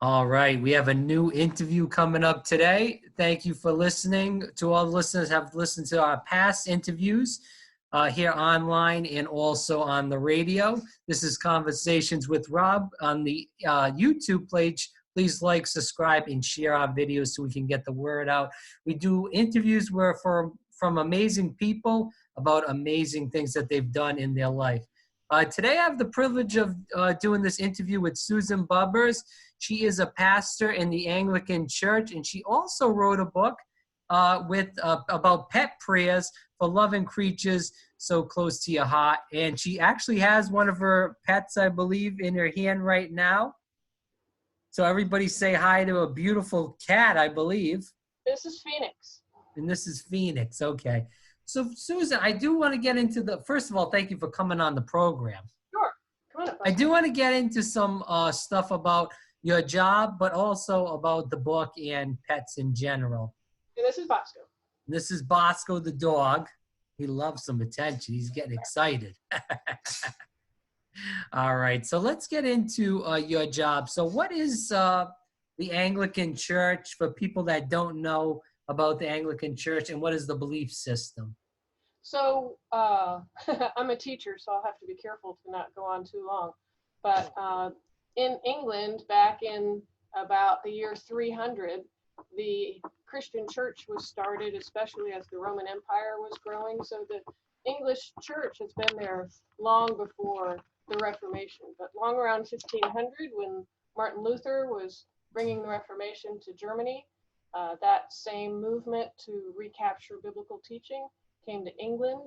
All right, we have a new interview coming up today. Thank you for listening. To all the listeners who have listened to our past interviews here online and also on the radio. This is Conversations with Rob on the YouTube page. Please like, subscribe, and share our videos so we can get the word out. We do interviews from amazing people about amazing things that they've done in their life. Today I have the privilege of doing this interview with Susan Bubbers. She is a pastor in the Anglican Church, and she also wrote a book about pet prayers for loving creatures so close to your heart. And she actually has one of her pets, I believe, in her hand right now. So everybody say hi to a beautiful cat, I believe. This is Phoenix. And this is Phoenix, okay. So Susan, I do want to get into first of all, thank you for coming on the program. Sure, come on up. I do want to get into some stuff about your job, but also about the book and pets in general. And this is Bosco. This is Bosco the dog. He loves some attention. He's getting excited. All right, so let's get into your job. So what is the Anglican Church for people that don't know about the Anglican Church, and what is the belief system? So I'm a teacher, so I'll have to be careful to not go on too long. But in England, back in about the year 300, the Christian church was started, especially as the Roman Empire was growing. So the English church has been there long before the Reformation, but long around 1500, when Martin Luther was bringing the Reformation to Germany, that same movement to recapture biblical teaching came to England.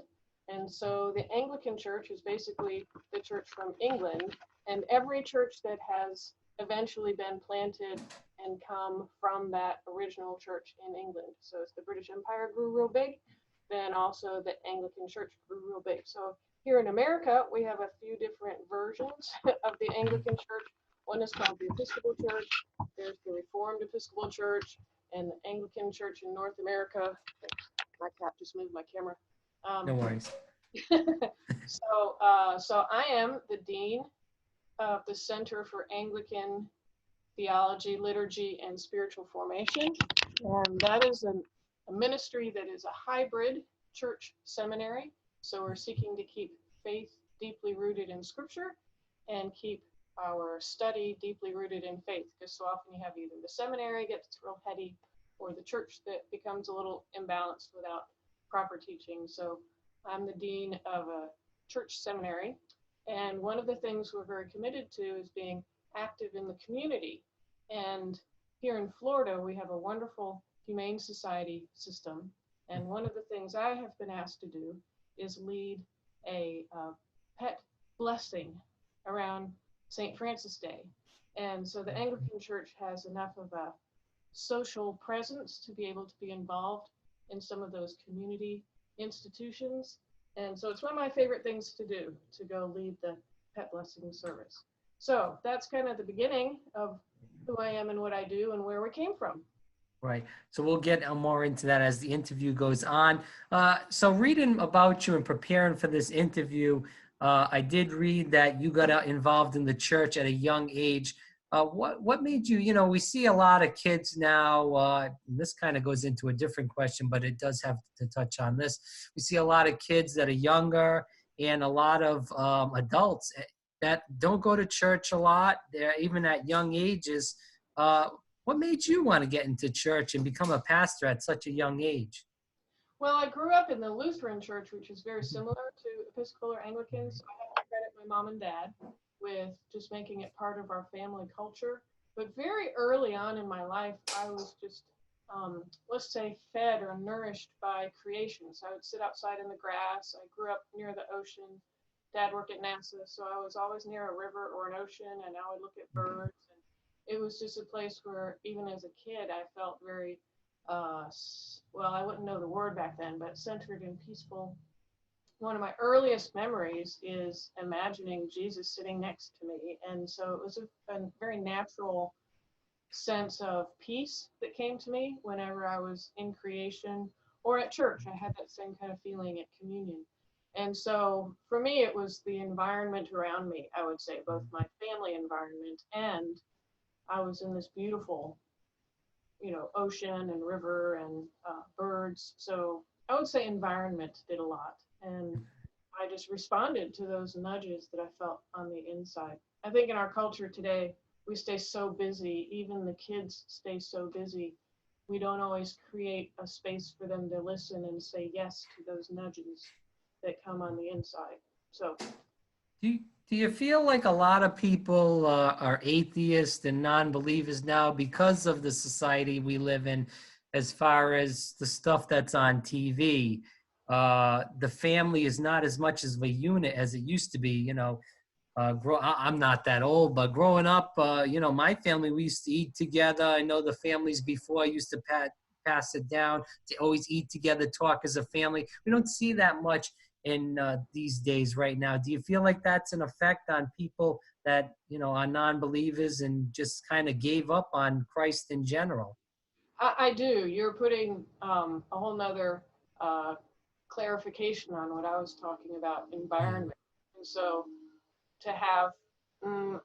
And so the Anglican Church is basically the church from England, and every church that has eventually been planted and come from that original church in England. So as the British Empire grew real big, then also the Anglican Church grew real big. So here in America, we have a few different versions of the Anglican Church. One is called the Episcopal Church. There's the Reformed Episcopal Church, and the Anglican Church in North America. My cat just moved my camera. No worries. So I am the Dean of the Center for Anglican Theology, Liturgy, and Spiritual Formation. And that is a ministry that is a hybrid church seminary. So we're seeking to keep faith deeply rooted in Scripture and keep our study deeply rooted in faith, because so often you have either the seminary gets real heady or the church that becomes a little imbalanced without proper teaching. So I'm the dean of a church seminary, and one of the things we're very committed to is being active in the community. And here in Florida, we have a wonderful humane society system, and one of the things I have been asked to do is lead a pet blessing around St. Francis Day. And so the Anglican Church has enough of a social presence to be able to be involved in some of those community institutions. And so it's one of my favorite things to do, to go lead the pet blessing service. So that's kind of the beginning of who I am and what I do and where we came from. Right. So we'll get more into that as the interview goes on. So reading about you and preparing for this interview, I did read that you got involved in the church at a young age. What made you, we see a lot of kids now, this kind of goes into a different question, but it does have to touch on this. We see a lot of kids that are younger and a lot of adults that don't go to church a lot. They're even at young ages. What made you want to get into church and become a pastor at such a young age? Well, I grew up in the Lutheran church, which is very similar to Episcopal or Anglican, so I have to credit my mom and dad with just making it part of our family culture. But very early on in my life, I was just, let's say, fed or nourished by creation. So I would sit outside in the grass. I grew up near the ocean. Dad worked at NASA, so I was always near a river or an ocean, and I would look at birds. And it was just a place where, even as a kid, I felt very, well, I wouldn't know the word back then, but centered and peaceful. One of my earliest memories is imagining Jesus sitting next to me. And so it was a very natural sense of peace that came to me whenever I was in creation or at church. I had that same kind of feeling at communion. And so for me, it was the environment around me, I would say, both my family environment and I was in this beautiful, ocean and river and birds. So I would say environment did a lot. And I just responded to those nudges that I felt on the inside. I think in our culture today, we stay so busy, even the kids stay so busy. We don't always create a space for them to listen and say yes to those nudges that come on the inside. So, Do you feel like a lot of people are atheists and non-believers now because of the society we live in, as far as the stuff that's on TV? The family is not as much as a unit as it used to be. I'm not that old, but growing up, my family, we used to eat together. I know the families before used to pass it down to always eat together, talk as a family. We don't see that much in these days right now. Do you feel like that's an effect on people that, are non-believers and just kind of gave up on Christ in general? I do. You're putting a whole nother clarification on what I was talking about, environment. And so to have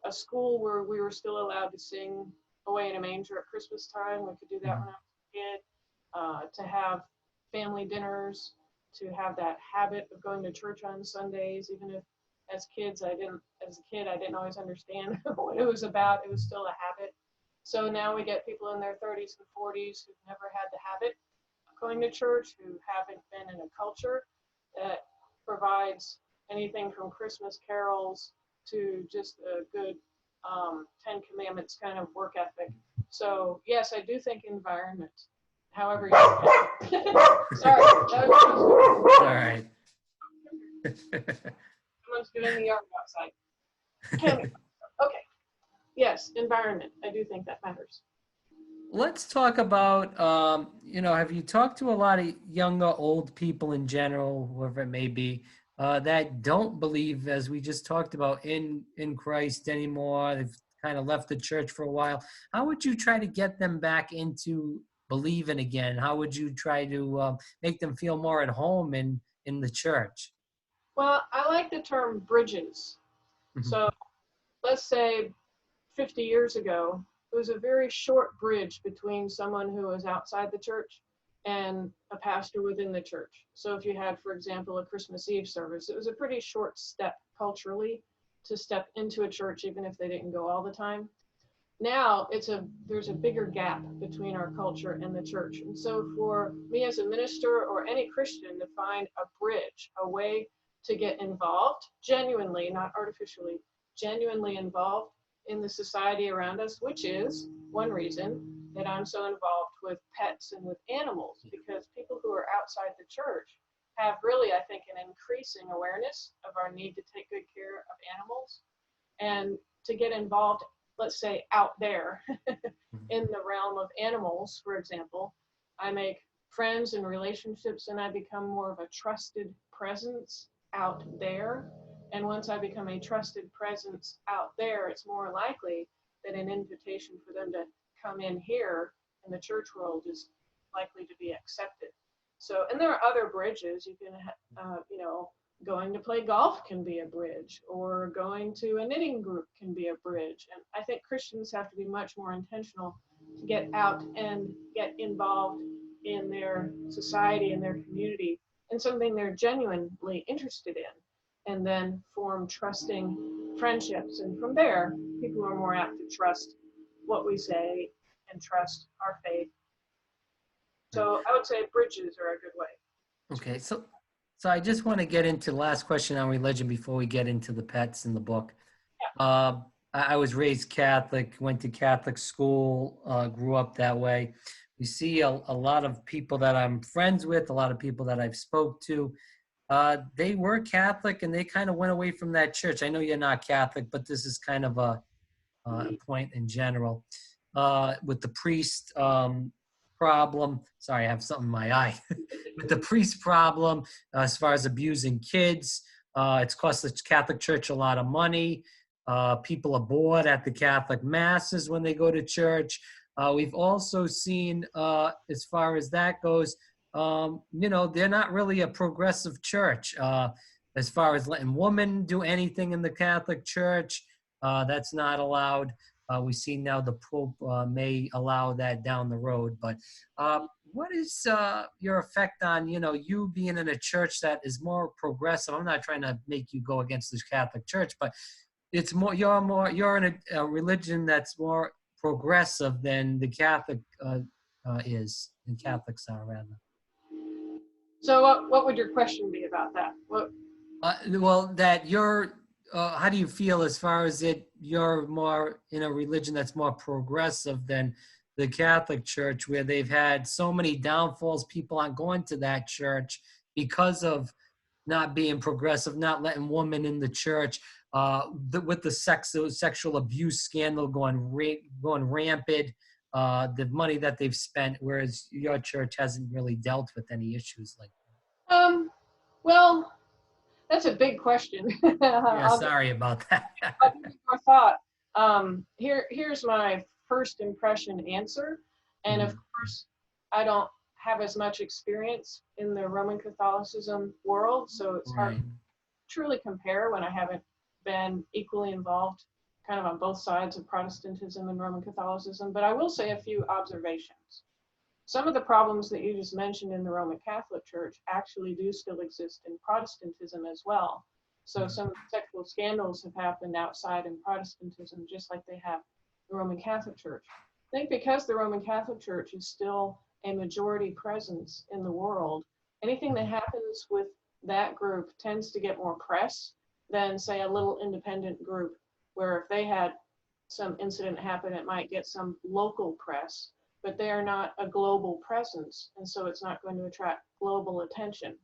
a school where we were still allowed to sing Away in a Manger at Christmas time, we could do that when I was a kid, to have family dinners, to have that habit of going to church on Sundays, even if as a kid, I didn't always understand what it was about. It was still a habit. So now we get people in their 30s and 40s who've never had the habit of going to church, who haven't been in a culture that provides anything from Christmas carols to just a good Ten Commandments kind of work ethic. So yes, I do think environment. However you sorry, that was All right. someone's doing the yard outside. Okay. Yes, environment. I do think that matters. Let's talk about, have you talked to a lot of younger, old people in general, whoever it may be, that don't believe, as we just talked about, in Christ anymore? They've kind of left the church for a while. How would you try to get them back into believing again? How would you try to make them feel more at home in the church? Well, I like the term bridges. So let's say 50 years ago, it was a very short bridge between someone who was outside the church and a pastor within the church. So if you had, for example, a Christmas Eve service, it was a pretty short step culturally to step into a church, even if they didn't go all the time. Now there's a bigger gap between our culture and the church. And so for me as a minister or any Christian to find a bridge, a way to get involved, genuinely, not artificially, genuinely involved in the society around us, which is one reason that I'm so involved with pets and with animals, because people who are outside the church have really, I think, an increasing awareness of our need to take good care of animals and to get involved, let's say, out there in the realm of animals, for example. I make friends and relationships and I become more of a trusted presence out there. And once I become a trusted presence out there, it's more likely that an invitation for them to come in here in the church world is likely to be accepted. So, and there are other bridges. You can, going to play golf can be a bridge, or going to a knitting group can be a bridge. And I think Christians have to be much more intentional to get out and get involved in their society and their community in something they're genuinely interested in, and then form trusting friendships. And from there, people are more apt to trust what we say and trust our faith. So I would say bridges are a good way. Okay, so I just want to get into the last question on religion before we get into the pets in the book. Yeah. I was raised Catholic, went to Catholic school, grew up that way. We see a lot of people that I'm friends with, a lot of people that I've spoke to. They were Catholic and they kind of went away from that church. I know you're not Catholic, but this is kind of a point in general. With the priest problem, sorry, I have something in my eye. With the priest problem, as far as abusing kids, it's cost the Catholic Church a lot of money. People are bored at the Catholic masses when they go to church. We've also seen, as far as that goes, they're not really a progressive church. As far as letting women do anything in the Catholic Church, that's not allowed. We see now the Pope may allow that down the road. But what is your effect on, you being in a church that is more progressive? I'm not trying to make you go against this Catholic Church, but it's more, you're in a religion that's more progressive than the Catholic is, and Catholics are, rather. So what would your question be about that? Well, that you're, how do you feel as far as you're more in a religion that's more progressive than the Catholic Church, where they've had so many downfalls, people aren't going to that church because of not being progressive, not letting women in the church, with the sexual abuse scandal going rampant, the money that they've spent, whereas your church hasn't really dealt with any issues like that. Well, that's a big question. Yeah, sorry about that. I'll give you more thought. Here's my first impression answer. And of course, I don't have as much experience in the Roman Catholicism world, so it's hard to truly compare when I haven't been equally involved kind of on both sides of Protestantism and Roman Catholicism. But I will say a few observations. Some of the problems that you just mentioned in the Roman Catholic Church actually do still exist in Protestantism as well. So some sexual scandals have happened outside in Protestantism, just like they have the Roman Catholic Church. I think because the Roman Catholic Church is still a majority presence in the world, anything that happens with that group tends to get more press than, say, a little independent group, where if they had some incident happen, it might get some local press, but they are not a global presence, and so it's not going to attract global attention.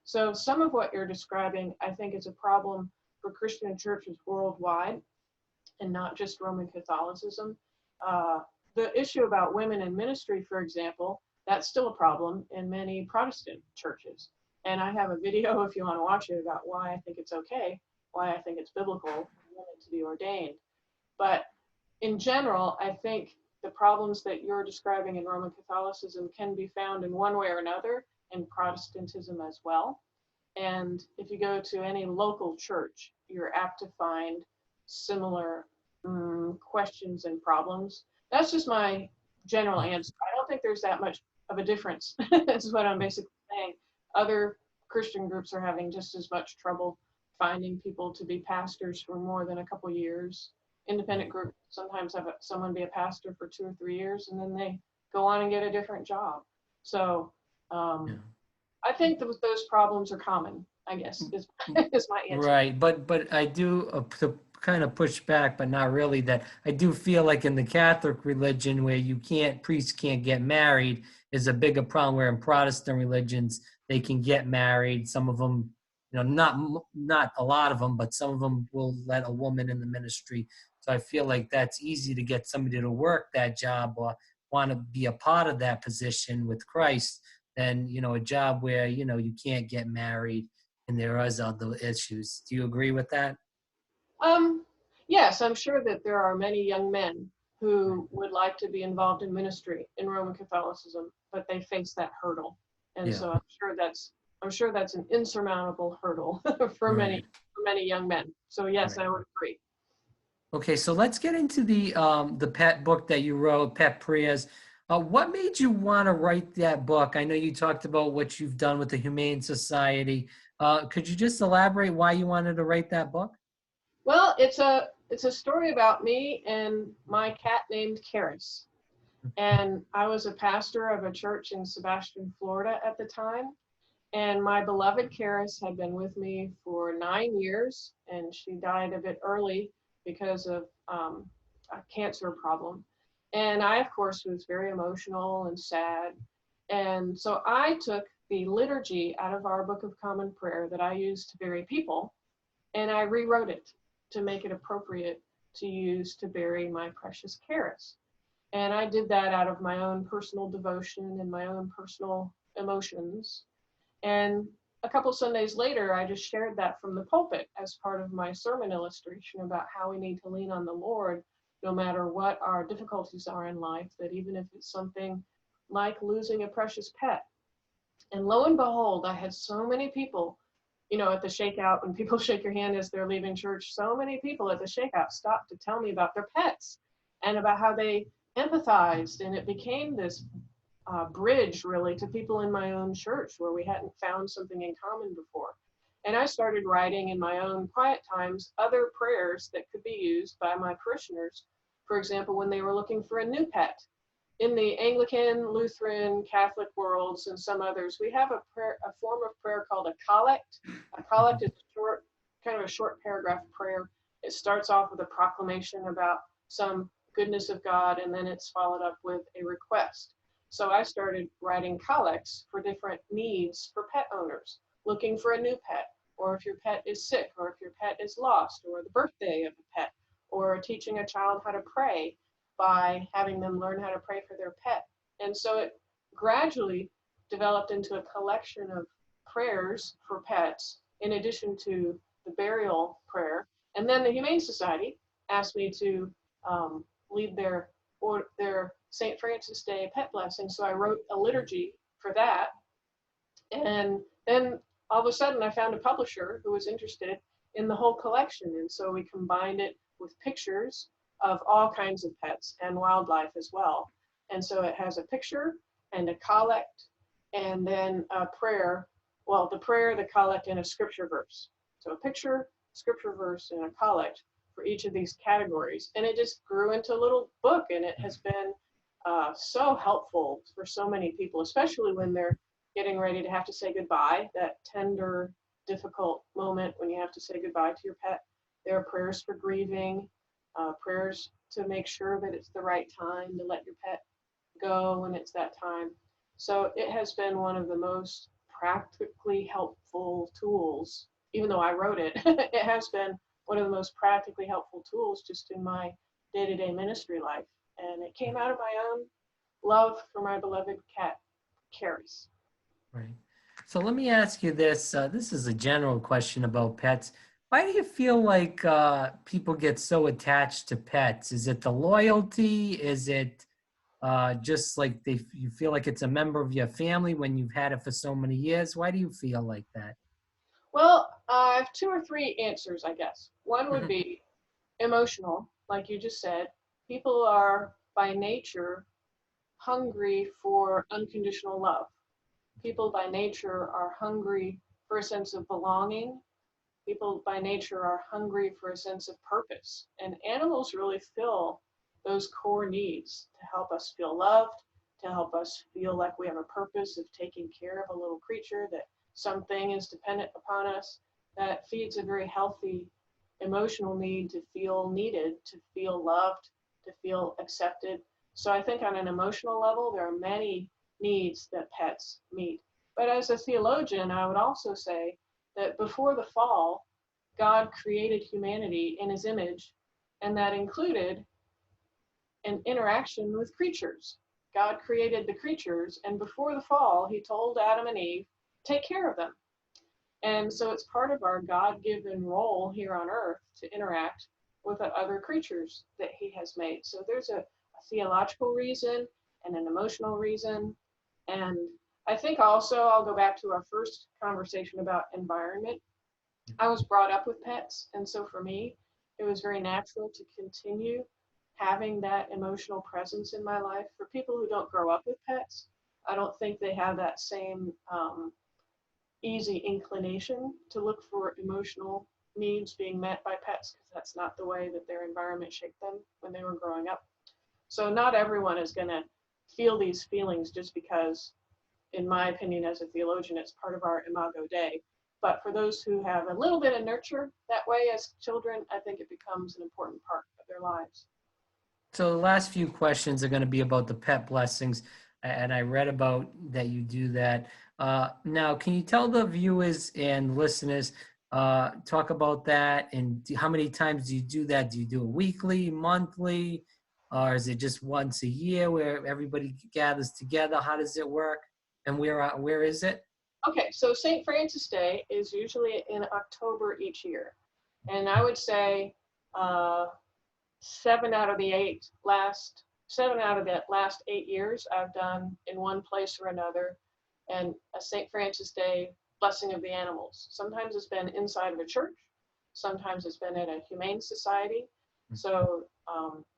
So some of what you're describing, I think, is a problem for Christian churches worldwide, and not just Roman Catholicism. The issue about women in ministry, for example, that's still a problem in many Protestant churches. And I have a video, if you want to watch it, about why I think it's okay, why I think it's biblical for women to be ordained. But in general, I think the problems that you're describing in Roman Catholicism can be found in one way or another in Protestantism as well. And if you go to any local church, you're apt to find similar questions and problems. That's just my general answer. I don't think there's that much of a difference. That's what I'm basically saying. Other Christian groups are having just as much trouble finding people to be pastors for more than a couple years. Independent groups sometimes have someone be a pastor for 2 or 3 years, and then they go on and get a different job. So I think those problems are common, I guess, is my answer. Right, but I do, to kind of push back, but not really, that I do feel like in the Catholic religion, where priests can't get married, is a bigger problem, where in Protestant religions, they can get married. Some of them, not a lot of them, but some of them will let a woman in the ministry. So I feel like that's easy to get somebody to work that job or want to be a part of that position with Christ than, a job where, you can't get married and there is other issues. Do you agree with that? Yes, I'm sure that there are many young men who would like to be involved in ministry in Roman Catholicism, but they face that hurdle. And so I'm sure that's an insurmountable hurdle for many young men. So yes, I would agree. Okay, so let's get into the pet book that you wrote, Pet Prayers. What made you want to write that book? I know you talked about what you've done with the Humane Society. Could you just elaborate why you wanted to write that book? Well, it's a story about me and my cat named Karis. And I was a pastor of a church in Sebastian, Florida at the time. And my beloved Karis had been with me for 9 years, and she died a bit early because of a cancer problem. And I, of course, was very emotional and sad. And so I took the liturgy out of our Book of Common Prayer that I use to bury people, and I rewrote it to make it appropriate to use to bury my precious Karis. And I did that out of my own personal devotion and my own personal emotions. And a couple Sundays later, I just shared that from the pulpit as part of my sermon illustration about how we need to lean on the Lord no matter what our difficulties are in life, that even if it's something like losing a precious pet. And lo and behold, I had so many people, at the shakeout, when people shake your hand as they're leaving church, so many people at the shakeout stopped to tell me about their pets. and about how they empathized, and it became this bridge really to people in my own church where we hadn't found something in common before. And I started writing in my own quiet times other prayers that could be used by my parishioners, for example, when they were looking for a new pet. In the Anglican, Lutheran, Catholic worlds, and some others, we have a form of prayer called a collect. A collect is kind of a short paragraph prayer. It starts off with a proclamation about some goodness of God, and then it's followed up with a request. So I started writing collects for different needs for pet owners, looking for a new pet, or if your pet is sick, or if your pet is lost, or the birthday of a pet, or teaching a child how to pray by having them learn how to pray for their pet. And so it gradually developed into a collection of prayers for pets, in addition to the burial prayer. And then the Humane Society asked me to lead their St. Francis Day pet blessing. So I wrote a liturgy for that. And then all of a sudden I found a publisher who was interested in the whole collection. And so we combined it with pictures of all kinds of pets and wildlife as well. And so it has a picture and a collect and then a prayer. Well, the prayer, the collect, and a scripture verse. So a picture, scripture verse, and a collect for each of these categories. And it just grew into a little book, and it has been so helpful for so many people, especially when they're getting ready to have to say goodbye, that tender, difficult moment when you have to say goodbye to your pet. There are prayers for grieving, prayers to make sure that it's the right time to let your pet go when it's that time. So it has been one of the most practically helpful tools, even though I wrote it, it has been one of the most practically helpful tools just in my day-to-day ministry life. And it came out of my own love for my beloved cat, Caris. Right. So let me ask you this. This is a general question about pets. Why do you feel like people get so attached to pets? Is it the loyalty? Is it just like you feel like it's a member of your family when you've had it for so many years? Why do you feel like that? Well, I have two or three answers, I guess. One would be emotional, like you just said. People are by nature hungry for unconditional love. People by nature are hungry for a sense of belonging. People by nature are hungry for a sense of purpose. And animals really fill those core needs to help us feel loved, to help us feel like we have a purpose of taking care of a little creature, that something is dependent upon us. That feeds a very healthy emotional need to feel needed, to feel loved, to feel accepted. So I think on an emotional level, there are many needs that pets meet. But as a theologian, I would also say that before the fall, God created humanity in his image, and that included an interaction with creatures. God created the creatures, and before the fall, he told Adam and Eve, take care of them. And so it's part of our God-given role here on earth to interact with the other creatures that he has made. So there's a theological reason and an emotional reason. And I think also, I'll go back to our first conversation about environment. I was brought up with pets, and so for me, it was very natural to continue having that emotional presence in my life. For people who don't grow up with pets, I don't think they have that same easy inclination to look for emotional needs being met by pets, because that's not the way that their environment shaped them when they were growing up. So not everyone is going to feel these feelings just because, in my opinion, as a theologian, it's part of our imago Dei. But for those who have a little bit of nurture that way as children, I think it becomes an important part of their lives. So the last few questions are going to be about the pet blessings, and I read about that you do that. Now, can you tell the viewers and listeners, talk about that, and how many times do you do that? Do you do it weekly, monthly, or is it just once a year where everybody gathers together? How does it work, and where is it? Okay, so St. Francis Day is usually in October each year. And I would say 7 out of the last 8 years I've done in one place or another, and a St. Francis Day blessing of the animals. Sometimes it's been inside of a church, sometimes it's been at a humane society, So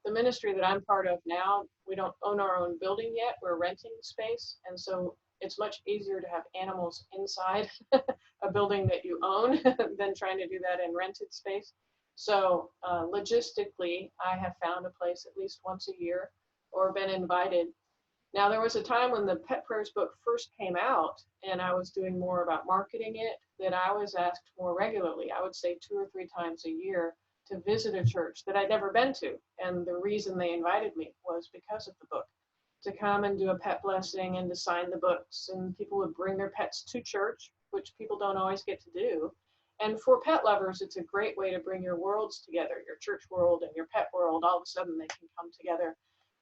the ministry that I'm part of now, we don't own our own building yet. We're renting space. And so it's much easier to have animals inside a building that you own than trying to do that in rented space. So logistically, I have found a place at least once a year or been invited. Now, there was a time when the Pet Prayers book first came out and I was doing more about marketing it, that I was asked more regularly. I would say 2 or 3 times a year to visit a church that I'd never been to. And the reason they invited me was because of the book, to come and do a pet blessing and to sign the books. And people would bring their pets to church, which people don't always get to do. And for pet lovers, it's a great way to bring your worlds together, your church world and your pet world. All of a sudden they can come together.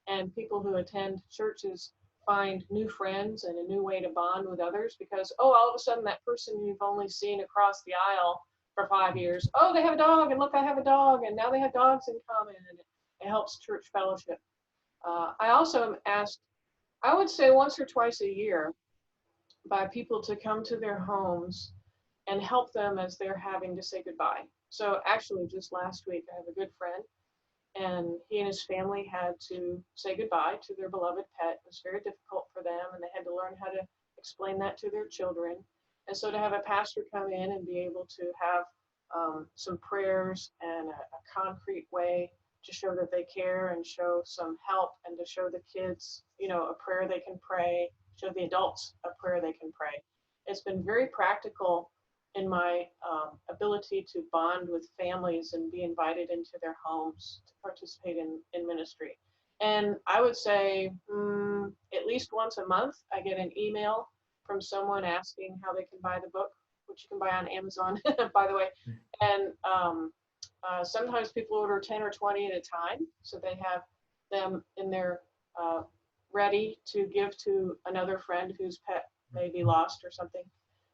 And people who attend churches find new friends and a new way to bond with others because, oh, all of a sudden that person you've only seen across the aisle for 5 years, oh, they have a dog, and look, I have a dog, and now they have dogs in common, and it helps church fellowship. I also am asked, I would say once or twice a year, by people to come to their homes and help them as they're having to say goodbye. So actually, just last week, I have a good friend, and he and his family had to say goodbye to their beloved pet. It was very difficult for them, and they had to learn how to explain that to their children. And so to have a pastor come in and be able to have some prayers and a concrete way to show that they care and show some help, and to show the kids, you know, a prayer they can pray, show the adults a prayer they can pray. It's been very practical in my ability to bond with families and be invited into their homes to participate in ministry. And I would say at least once a month, I get an email from someone asking how they can buy the book, which you can buy on Amazon, by the way. And sometimes people order 10 or 20 at a time, so they have them in their ready to give to another friend whose pet may be lost or something.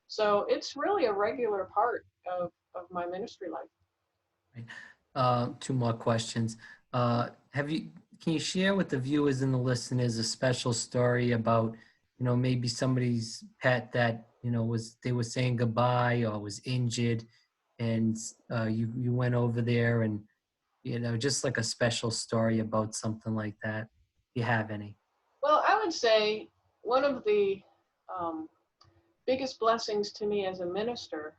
So it's really a regular part of my ministry life. 2 more questions. Can you share with the viewers and the listeners a special story about, you know, maybe somebody's pet that, you know, they were saying goodbye or was injured, and you went over there, and, you know, just like a special story about something like that, if you have any? Well, I would say one of the biggest blessings to me as a minister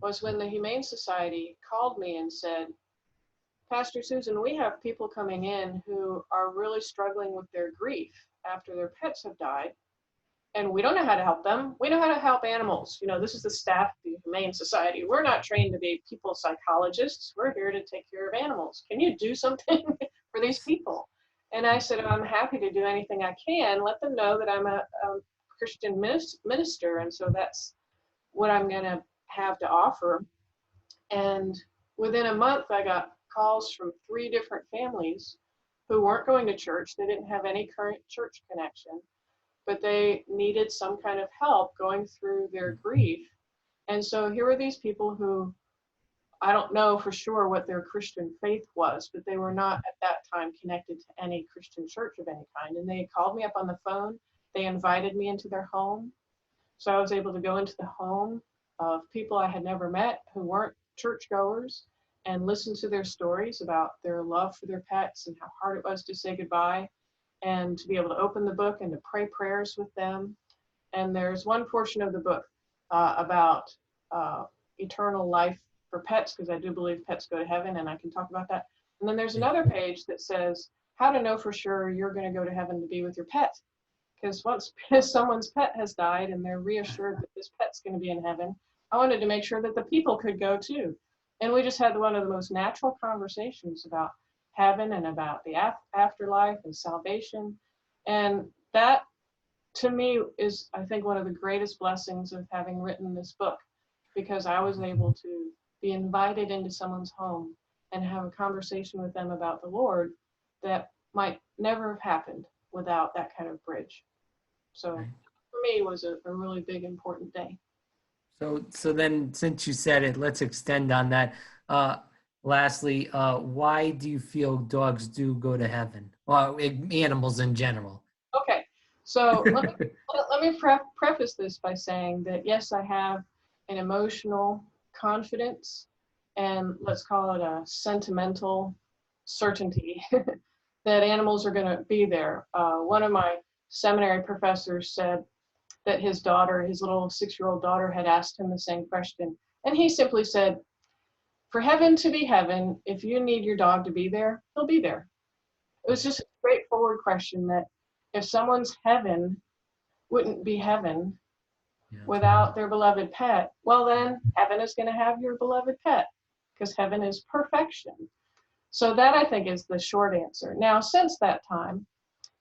was when the Humane Society called me and said, Pastor Susan, we have people coming in who are really struggling with their grief after their pets have died, and we don't know how to help them. We know how to help animals. You know, this is the staff of the Humane Society. We're not trained to be people psychologists. We're here to take care of animals. Can you do something for these people? And I said, I'm happy to do anything I can. Let them know that I'm a Christian minister, and so that's what I'm going to have to offer. And within a month, I got calls from 3 different families who weren't going to church. They didn't have any current church connection, but they needed some kind of help going through their grief. And so here were these people who, I don't know for sure what their Christian faith was, but they were not at that time connected to any Christian church of any kind. And they called me up on the phone. They invited me into their home. So I was able to go into the home of people I had never met who weren't churchgoers and listen to their stories about their love for their pets and how hard it was to say goodbye, and to be able to open the book and to pray prayers with them. And there's one portion of the book about eternal life for pets, because I do believe pets go to heaven, and I can talk about that. And then there's another page that says how to know for sure you're going to go to heaven to be with your pet. Because once someone's pet has died and they're reassured that this pet's going to be in heaven, I wanted to make sure that the people could go too. And we just had one of the most natural conversations about heaven and about the afterlife and salvation. And that, to me, is, I think, one of the greatest blessings of having written this book, because I was able to be invited into someone's home and have a conversation with them about the Lord that might never have happened without that kind of bridge. So for me, it was a really big, important day. So then, since you said it, let's extend on that. Lastly, why do you feel dogs do go to heaven? Well, animals in general. Okay, so let me preface this by saying that, yes, I have an emotional confidence, and let's call it a sentimental certainty that animals are going to be there. One of my seminary professors said that his daughter, his little 6-year-old daughter, had asked him the same question. And he simply said, for heaven to be heaven, if you need your dog to be there, he'll be there. It was just a straightforward question that if someone's heaven wouldn't be heaven without their beloved pet, well then heaven is going to have your beloved pet, because heaven is perfection. So that, I think, is the short answer. Now, since that time,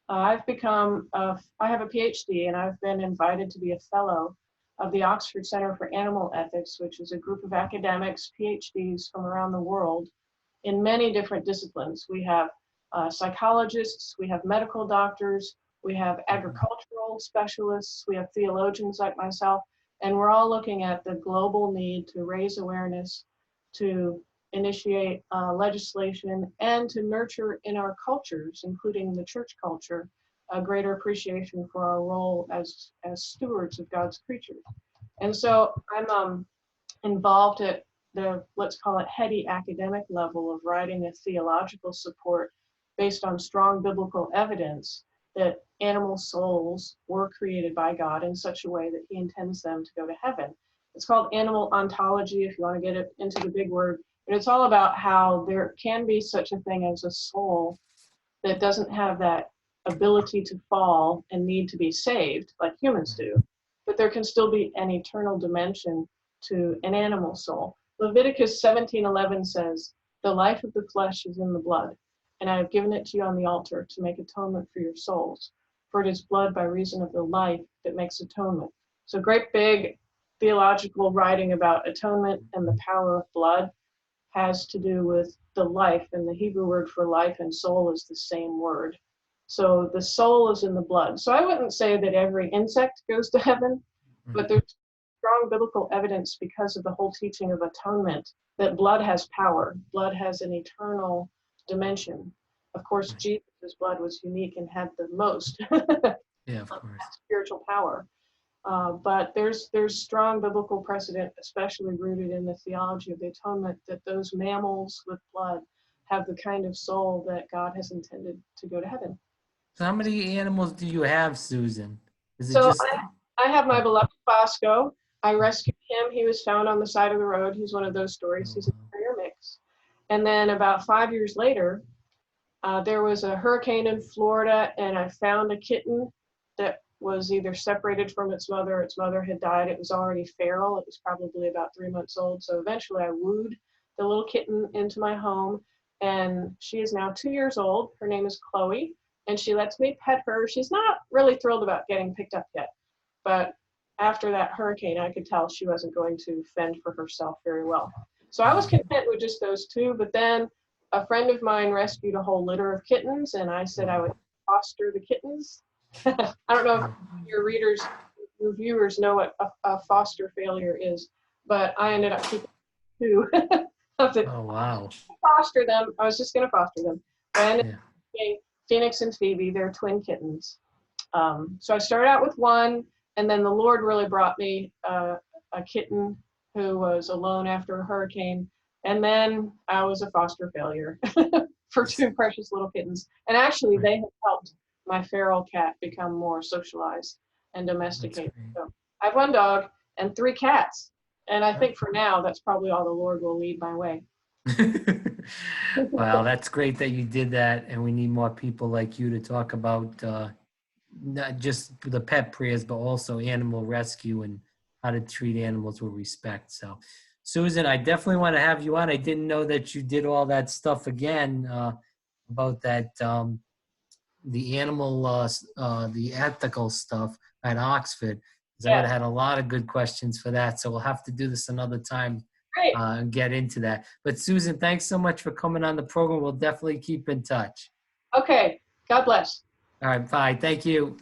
I have a PhD, and I've been invited to be a fellow of the Oxford Center for Animal Ethics, which is a group of academics, PhDs from around the world in many different disciplines. We have psychologists, we have medical doctors, we have agricultural specialists, we have theologians like myself, and we're all looking at the global need to raise awareness, to initiate legislation, and to nurture in our cultures, including the church culture, a greater appreciation for our role as stewards of God's creatures. And so I'm involved at the, let's call it, heady academic level of writing a theological support based on strong biblical evidence that animal souls were created by God in such a way that he intends them to go to heaven. It's called animal ontology, if you want to get it into the big word. But it's all about how there can be such a thing as a soul that doesn't have that ability to fall and need to be saved like humans do. But there can still be an eternal dimension to an animal soul. Leviticus 17:11 says, the life of the flesh is in the blood, and I have given it to you on the altar to make atonement for your souls. For it is blood by reason of the life that makes atonement. So great big theological writing about atonement and the power of blood has to do with the life, and the Hebrew word for life and soul is the same word. So the soul is in the blood. So I wouldn't say that every insect goes to heaven, but there's strong biblical evidence because of the whole teaching of atonement that blood has power. Blood has an eternal dimension. Of course, Jesus' blood was unique and had the most spiritual power. But there's strong biblical precedent, especially rooted in the theology of the atonement, that those mammals with blood have the kind of soul that God has intended to go to heaven. So how many animals do you have, Susan? Is it So just... I have my beloved Bosco. I rescued him. He was found on the side of the road. He's one of those stories. He's a terrier mix. And then about 5 years later, there was a hurricane in Florida, and I found a kitten that was either separated from its mother had died. It was already feral. It was probably about 3 months old. So eventually I wooed the little kitten into my home, and she is now 2 years old. Her name is Chloe, and she lets me pet her. She's not really thrilled about getting picked up yet, but after that hurricane, I could tell she wasn't going to fend for herself very well. So I was content with just those two, but then a friend of mine rescued a whole litter of kittens, and I said I would foster the kittens. I don't know if your readers, your viewers know what a foster failure is, but I ended up keeping two of the. Oh, wow. Foster them. I was just going to foster them. I ended up keeping Phoenix and Phoebe. They're twin kittens. So I started out with one, and then the Lord really brought me a kitten who was alone after a hurricane, and then I was a foster failure for two precious little kittens. And actually, they have helped my feral cat become more socialized and domesticated. So I have one dog and 3 cats, and I think for now that's probably all the Lord will lead my way. Well, that's great that you did that, and we need more people like you to talk about not just the pet prayers, but also animal rescue and how to treat animals with respect. So, Susan, I definitely want to have you on. I didn't know that you did all that stuff again about that, the animal, the ethical stuff at Oxford. Because I would have had a lot of good questions for that. So we'll have to do this another time and get into that. But Susan, thanks so much for coming on the program. We'll definitely keep in touch. Okay. God bless. All right. Bye. Thank you.